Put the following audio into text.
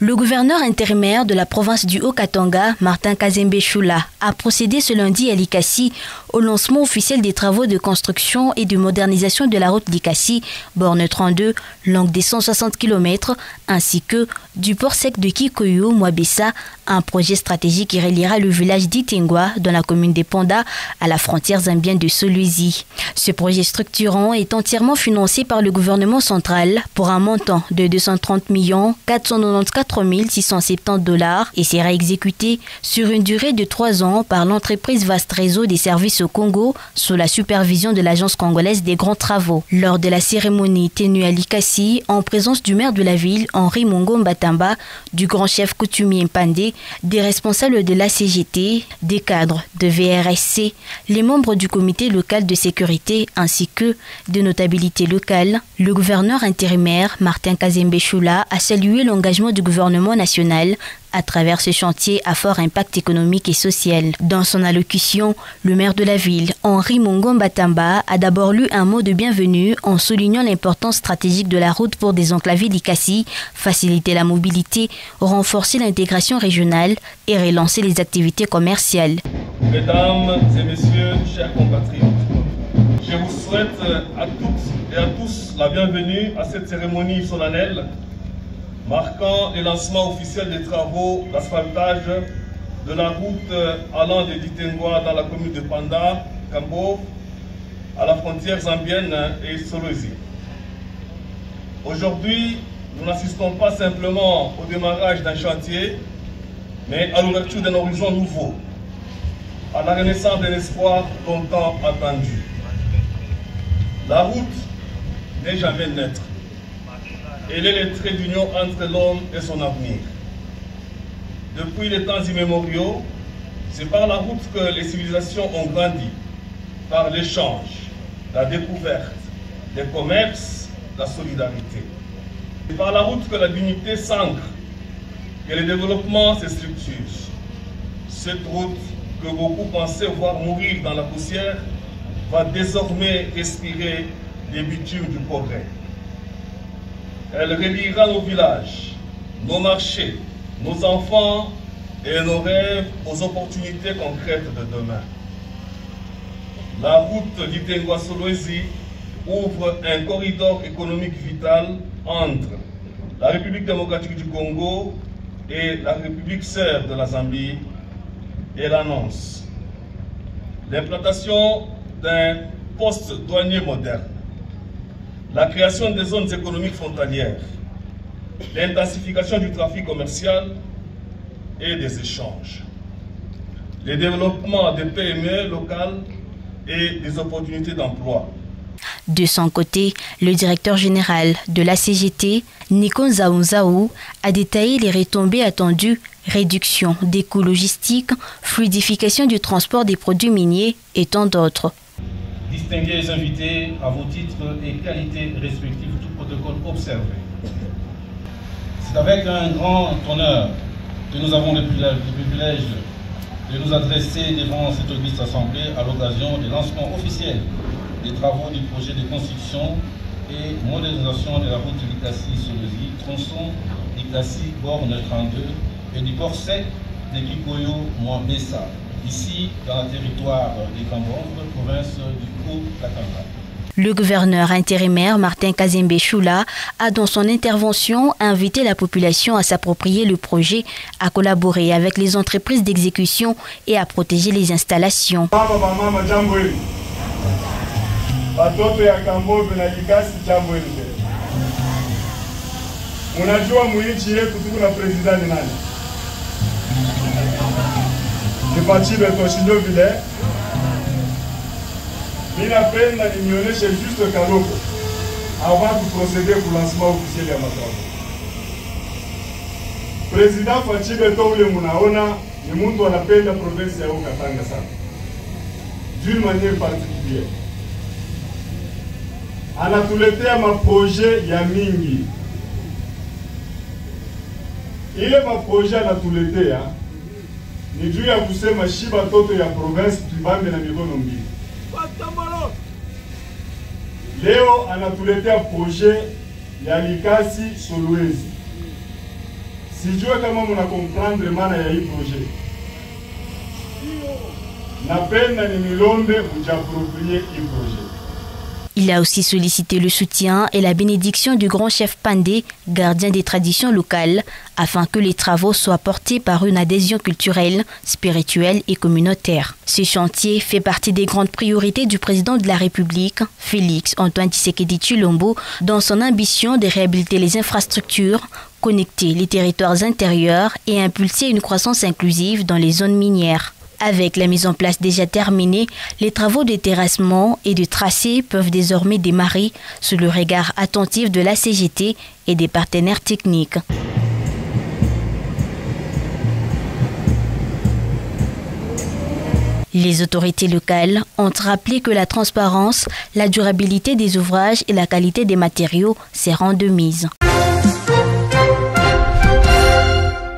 Le gouverneur intérimaire de la province du Haut-Katanga, Martin Kazembe Choula, a procédé ce lundi à Likassi au lancement officiel des travaux de construction et de modernisation de la route Likassi, borne 32, longue des 160 km, ainsi que du port sec de Kikoyo, Mwabessa, un projet stratégique qui reliera le village d'Itengwa dans la commune des Ponda à la frontière zambienne de Solwezi. Ce projet structurant est entièrement financé par le gouvernement central pour un montant de 230 494 670 $ et sera exécuté sur une durée de 3 ans par l'entreprise Vaste Réseau des services au Congo sous la supervision de l'Agence congolaise des grands travaux. Lors de la cérémonie tenue à Likassi, en présence du maire de la ville, Henri Mongo Mbatamba, du grand chef coutumier Mpandé, des responsables de la CGT, des cadres de VRSC, les membres du comité local de sécurité ainsi que de notabilités locales, le gouverneur intérimaire Martin Kazembe Choula a salué l'engagement du gouvernement national à travers ce chantier à fort impact économique et social. Dans son allocution, le maire de la ville, Henri Mongo Mbatamba, a d'abord lu un mot de bienvenue en soulignant l'importance stratégique de la route pour désenclaver Likassi, faciliter la mobilité, renforcer l'intégration régionale et relancer les activités commerciales. Mesdames et messieurs, chers compatriotes, je vous souhaite à toutes et à tous la bienvenue à cette cérémonie solennelle marquant le lancement officiel des travaux d'asphaltage de la route allant de Ditengwa dans la commune de Panda, Kambo, à la frontière zambienne et Solwezi. Aujourd'hui, nous n'assistons pas simplement au démarrage d'un chantier, mais à l'ouverture d'un horizon nouveau, à la renaissance d'un espoir longtemps attendu. La route n'est jamais neutre. Elle est le trait d'union entre l'homme et son avenir. Depuis les temps immémoriaux, c'est par la route que les civilisations ont grandi, par l'échange, la découverte, le commerce, la solidarité. C'est par la route que la dignité s'ancre, que le développement se structure. Cette route que beaucoup pensaient voir mourir dans la poussière va désormais respirer les bitumes du progrès. Elle reliera nos villages, nos marchés, nos enfants et nos rêves aux opportunités concrètes de demain. La route d'Itengwa-Solwezi ouvre un corridor économique vital entre la République démocratique du Congo et la République sœur de la Zambie. Elle annonce l'implantation d'un poste douanier moderne, la création des zones économiques frontalières, l'intensification du trafic commercial et des échanges, le développement des PME locales et des opportunités d'emploi. De son côté, le directeur général de la CGT, Nikon Zaounzaou, a détaillé les retombées attendues: réduction des coûts logistiques, fluidification du transport des produits miniers et tant d'autres. Distingués invités à vos titres et qualités respectives, tout protocole observé. C'est avec un grand honneur que nous avons le privilège de nous adresser devant cette auguste assemblée à l'occasion du lancement officiel des travaux du projet de construction et modernisation de la route Likassi-Solwezi, tronçon Likassi-Borne 32 et du port sec de Kikoyo-Mwabessa, ici dans le territoire des Cambodges, province du Haut-Katanga. Le gouverneur intérimaire Martin Kazembe Choula a dans son intervention invité la population à s'approprier le projet, à collaborer avec les entreprises d'exécution et à protéger les installations. Ninapenda nionyeshe juste Kaloko avant de procéder au lancement officiel ya matano. Président Fachi Beto ule munaona ni mtu anapenda province ya Haut-Katanga sana, d'une manière particulière. Anatuletea maprojet ya mingi. Ile maprojet anatuletea ni juu ya kusema shiba toto ya province tubambe na mikono mbili. Leo anatuletea projet ya Likassi-Solwezi. Sijue kama muna comprendre maana ya hii projet. Napenda ni milombe mujaproprie hii projet. Il a aussi sollicité le soutien et la bénédiction du grand chef Pandé, gardien des traditions locales, afin que les travaux soient portés par une adhésion culturelle, spirituelle et communautaire. Ce chantier fait partie des grandes priorités du président de la République, Félix Antoine Tshisekedi Tshilombo, dans son ambition de réhabiliter les infrastructures, connecter les territoires intérieurs et impulser une croissance inclusive dans les zones minières. Avec la mise en place déjà terminée, les travaux de terrassement et de tracé peuvent désormais démarrer sous le regard attentif de la CGT et des partenaires techniques. Les autorités locales ont rappelé que la transparence, la durabilité des ouvrages et la qualité des matériaux seront de mise.